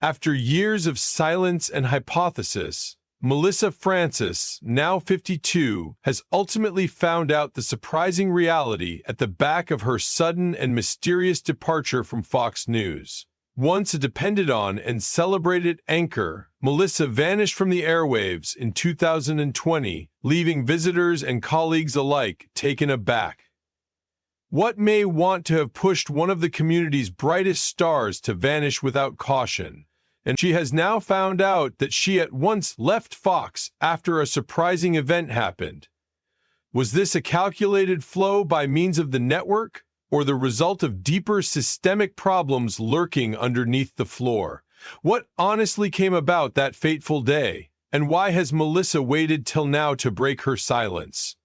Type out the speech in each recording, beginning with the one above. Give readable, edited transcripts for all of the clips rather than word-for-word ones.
After years of silence and hypothesis, Melissa Francis, now 52, has ultimately found out the surprising reality at the back of her sudden and mysterious departure from Fox News. Once a depended on and celebrated anchor, Melissa vanished from the airwaves in 2020, leaving visitors and colleagues alike taken aback. What may want to have pushed one of the community's brightest stars to vanish without caution? And she has now found out that she at once left Fox after a surprising event happened. Was this a calculated flow by means of the network, or the result of deeper systemic problems lurking underneath the floor? What honestly came about that fateful day, and why has Melissa waited till now to break her silence?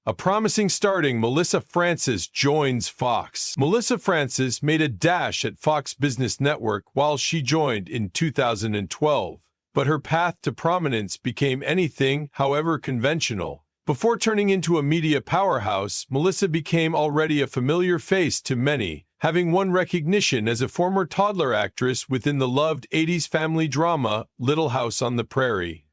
A promising starting, Melissa Francis joins Fox. Melissa Francis made a dash at Fox Business Network while she joined in 2012, but her path to prominence became anything, however conventional. Before turning into a media powerhouse, Melissa became already a familiar face to many, having won recognition as a former toddler actress within the loved 80s family drama Little House on the Prairie.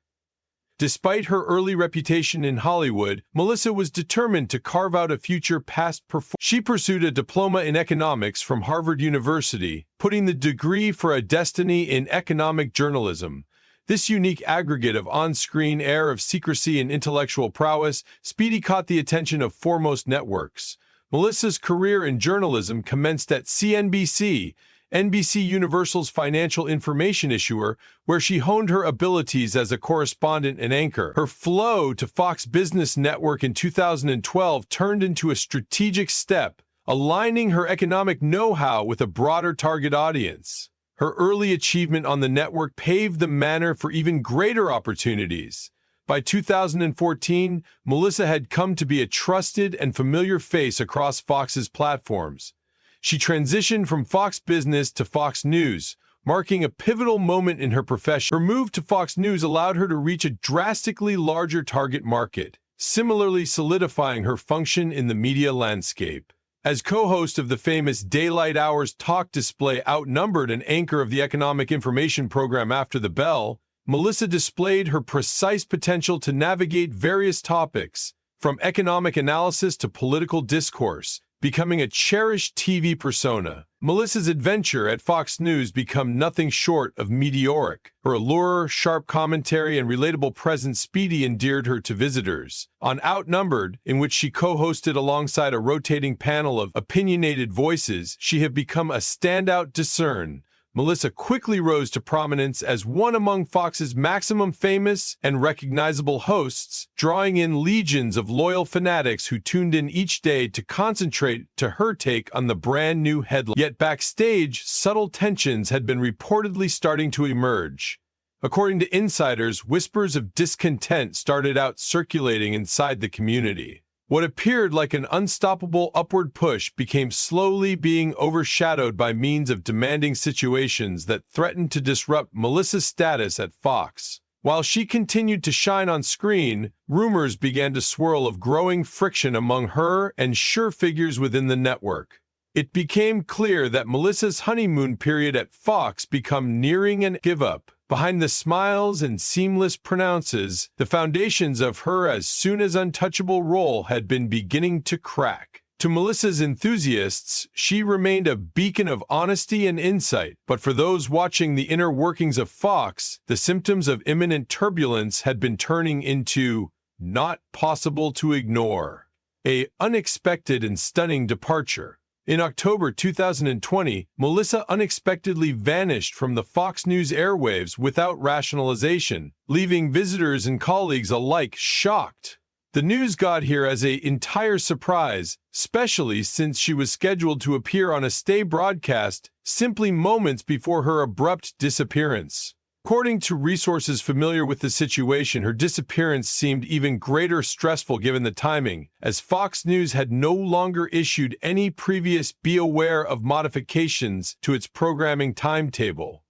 Despite her early reputation in Hollywood, Melissa was determined to carve out a future past performer. She pursued a diploma in economics from Harvard University, putting the degree for a destiny in economic journalism. This unique aggregate of on-screen air of secrecy and intellectual prowess speedily caught the attention of foremost networks. Melissa's career in journalism commenced at CNBC, NBC Universal's financial information issuer, where she honed her abilities as a correspondent and anchor. Her flow to Fox Business Network in 2012 turned into a strategic step, aligning her economic know-how with a broader target audience. Her early achievement on the network paved the manner for even greater opportunities. By 2014, Melissa had come to be a trusted and familiar face across Fox's platforms. She transitioned from Fox Business to Fox News, marking a pivotal moment in her profession. Her move to Fox News allowed her to reach a drastically larger target market, similarly solidifying her function in the media landscape. As co-host of the famous Daylight Hours talk display outnumbered an anchor of the economic information program After the Bell, Melissa displayed her precise potential to navigate various topics, from economic analysis to political discourse, becoming a cherished TV persona. Melissa's adventure at Fox News became nothing short of meteoric. Her allure, sharp commentary, and relatable presence speedily endeared her to visitors. On Outnumbered, in which she co-hosted alongside a rotating panel of opinionated voices, she had become a standout discern. Melissa quickly rose to prominence as one among Fox's maximum famous and recognizable hosts, drawing in legions of loyal fanatics who tuned in each day to concentrate to her take on the brand new headline. Yet backstage, subtle tensions had been reportedly starting to emerge. According to insiders, whispers of discontent started out circulating inside the community. What appeared like an unstoppable upward push became slowly being overshadowed by means of demanding situations that threatened to disrupt Melissa's status at Fox. While she continued to shine on screen, rumors began to swirl of growing friction among her and sure figures within the network. It became clear that Melissa's honeymoon period at Fox became nearing an give-up. Behind the smiles and seamless pronounces, the foundations of her as soon as untouchable role had been beginning to crack. To Melissa's enthusiasts, she remained a beacon of honesty and insight, but for those watching the inner workings of Fox, the symptoms of imminent turbulence had been turning into not possible to ignore. An unexpected and stunning departure. In October 2020, Melissa unexpectedly vanished from the Fox News airwaves without rationalization, leaving visitors and colleagues alike shocked. The news got here as an entire surprise, especially since she was scheduled to appear on a Stay broadcast simply moments before her abrupt disappearance. According to resources familiar with the situation, her disappearance seemed even greater stressful given the timing, as Fox News had no longer issued any previous "be aware of" modifications to its programming timetable.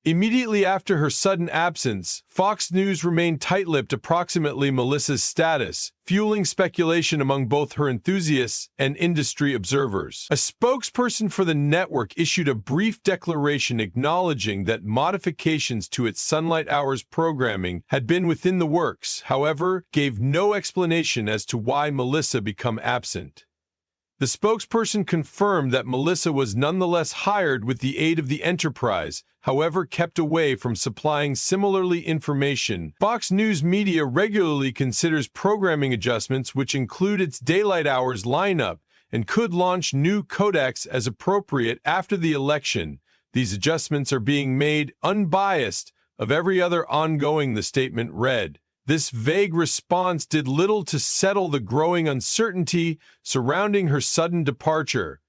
Immediately after her sudden absence, Fox News remained tight-lipped approximately Melissa's status, fueling speculation among both her enthusiasts and industry observers. A spokesperson for the network issued a brief declaration acknowledging that modifications to its Sunlight Hours programming had been within the works, however, gave no explanation as to why Melissa became absent. The spokesperson confirmed that Melissa was nonetheless hired with the aid of the enterprise, however kept away from supplying similarly information. Fox News Media regularly considers programming adjustments which include its daylight hours lineup and could launch new codecs as appropriate after the election. These adjustments are being made unbiased of every other ongoing, the statement read. This vague response did little to settle the growing uncertainty surrounding her sudden departure.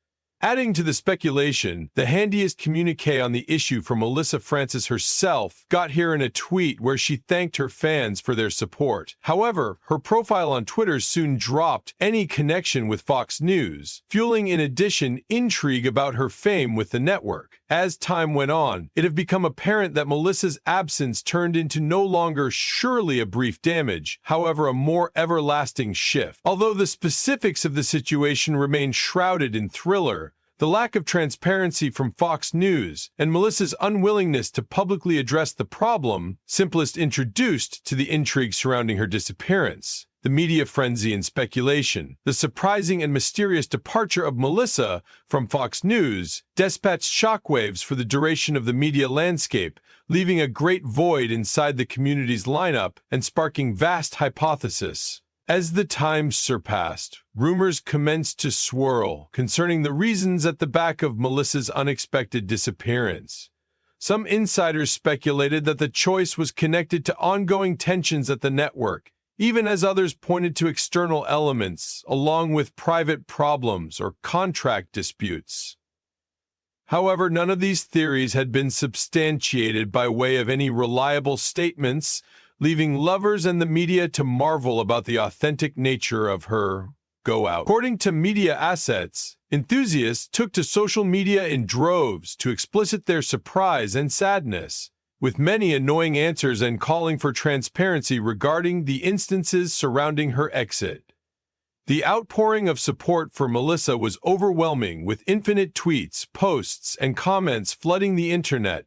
Adding to the speculation, the handiest communique on the issue from Melissa Francis herself got here in a tweet where she thanked her fans for their support. However, her profile on Twitter soon dropped any connection with Fox News, fueling in addition intrigue about her fame with the network. As time went on, it had become apparent that Melissa's absence turned into no longer surely a brief damage, however a more everlasting shift. Although the specifics of the situation remain shrouded in thriller, the lack of transparency from Fox News and Melissa's unwillingness to publicly address the problem simplest introduced to the intrigue surrounding her disappearance. The media frenzy and speculation, the surprising and mysterious departure of Melissa from Fox News, dispatched shockwaves for the duration of the media landscape, leaving a great void inside the community's lineup and sparking vast hypotheses. As the time surpassed, rumors commenced to swirl concerning the reasons at the back of Melissa's unexpected disappearance. Some insiders speculated that the choice was connected to ongoing tensions at the network, even as others pointed to external elements, along with private problems or contract disputes. However, none of these theories had been substantiated by way of any reliable statements, leaving lovers and the media to marvel about the authentic nature of her go-out. According to media assets, enthusiasts took to social media in droves to explicit their surprise and sadness, with many annoying answers and calling for transparency regarding the instances surrounding her exit. The outpouring of support for Melissa was overwhelming, with infinite tweets, posts, and comments flooding the internet,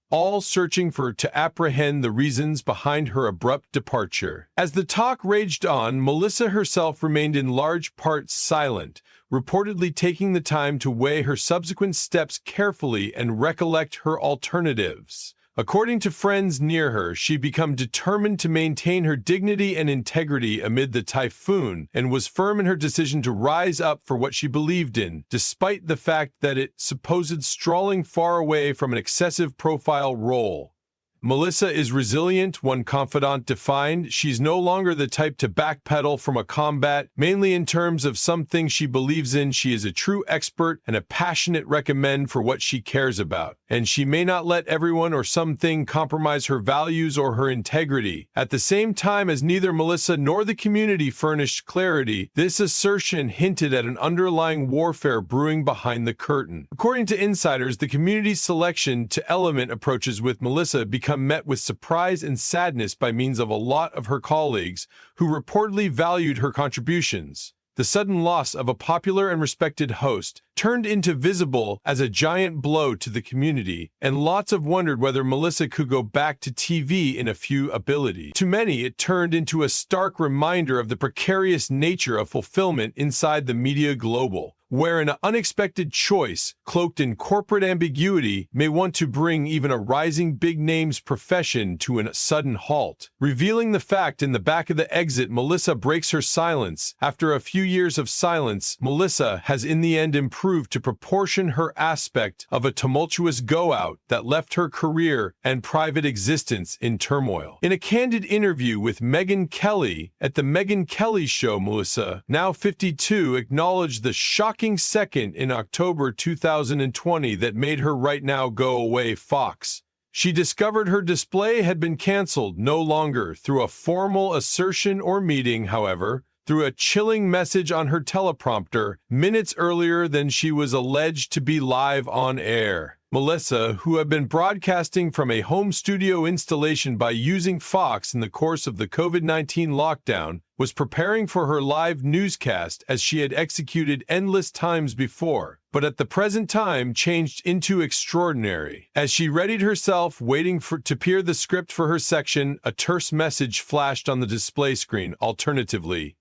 all searching to apprehend the reasons behind her abrupt departure. As the talk raged on, Melissa herself remained in large part silent, reportedly taking the time to weigh her subsequent steps carefully and recollect her alternatives. According to friends near her, she became determined to maintain her dignity and integrity amid the typhoon and was firm in her decision to rise up for what she believed in, despite the fact that it supposed strolling far away from an excessive profile role. Melissa is resilient, one confidant defined. She's no longer the type to backpedal from a combat, mainly in terms of some things she believes in. She is a true expert and a passionate recommend for what she cares about, and she may not let everyone or something compromise her values or her integrity. At the same time, as neither Melissa nor the community furnished clarity, this assertion hinted at an underlying warfare brewing behind the curtain. According to insiders, the community's selection to element approaches with Melissa become met with surprise and sadness by means of a lot of her colleagues who reportedly valued her contributions. The sudden loss of a popular and respected host turned into visible as a giant blow to the community, and lots have wondered whether Melissa could go back to TV in a few ability. To many, it turned into a stark reminder of the precarious nature of fulfillment inside the media global, where an unexpected choice, cloaked in corporate ambiguity, may want to bring even a rising big names profession to a sudden halt. Revealing the fact in the back of the exit, Melissa breaks her silence. After a few years of silence, Melissa has in the end improved to proportion her aspect of a tumultuous go-out that left her career and private existence in turmoil. In a candid interview with Megyn Kelly at The Megyn Kelly Show, Melissa, now 52, acknowledged the shocking second in October 2020 that made her right now go away Fox. She discovered her display had been canceled, no longer through a formal assertion or meeting, however. through a chilling message on her teleprompter minutes earlier than she was alleged to be live on air. Melissa, who had been broadcasting from a home studio installation by using Fox in the course of the COVID-19 lockdown, was preparing for her live newscast as she had executed endless times before, but at the present time changed into extraordinary. As she readied herself, waiting to peer the script for her section, a terse message flashed on the display screen. Alternatively,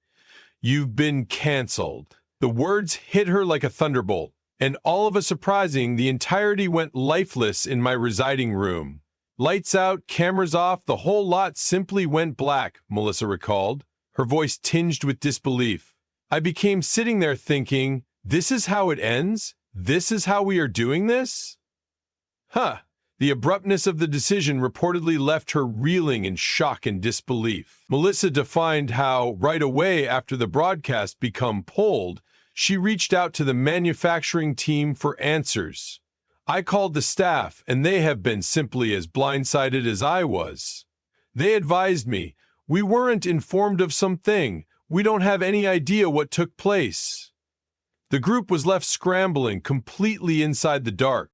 "You've been canceled." The words hit her like a thunderbolt, and all of a surprising, the entirety went lifeless in my residing room. Lights out, cameras off, the whole lot simply went black, Melissa recalled, her voice tinged with disbelief. I became sitting there thinking, this is how it ends? This is how we are doing this? Huh. The abruptness of the decision reportedly left her reeling in shock and disbelief. Melissa defined how, right away after the broadcast become pulled, she reached out to the manufacturing team for answers. I called the staff, and they have been simply as blindsided as I was. They advised me, "We weren't informed of something. We don't have any idea what took place." The group was left scrambling completely inside the dark.